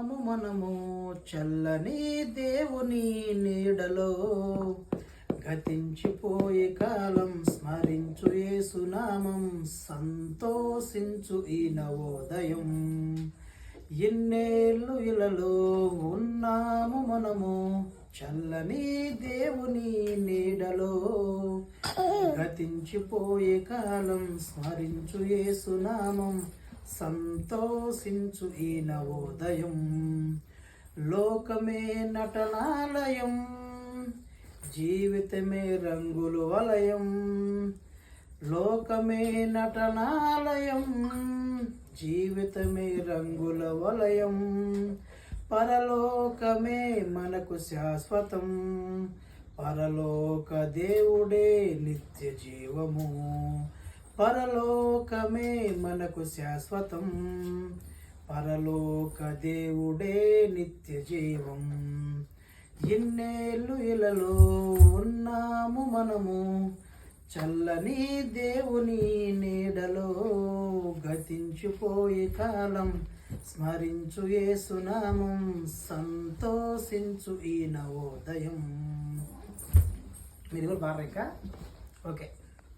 మనము చల్లని దేవుని నీడలో గతించిపోయే కాలం స్మరించు యేసునామం సంతోషించు ఈ నవోదయం. ఎన్నేళ్ళు ఇలలో ఉన్నాము మనము చల్లని దేవుని నీడలో గతించిపోయే కాలం స్మరించు యేసునామం సంతోషించు ఈ నవోదయం. లోకమే నటనాలయం, జీవితమే రంగులు వలయం. లోకమే నటనాలయం, జీవితమే రంగుల వలయం. పరలోకమే మనకు శాశ్వతం, పరలోక దేవుడే నిత్య జీవము. పరలోకమే మనకు శాశ్వతం, పరలోక దేవుడే నిత్య జీవం. ఇన్నేళ్ళు ఇలలో ఉన్నాము మనము చల్లని దేవుని నీడలో గతించిపోయే కాలం స్మరించు యేసునామం సంతోషించు ఈ నవోదయం. మీరు కూడా బాగా ఓకే.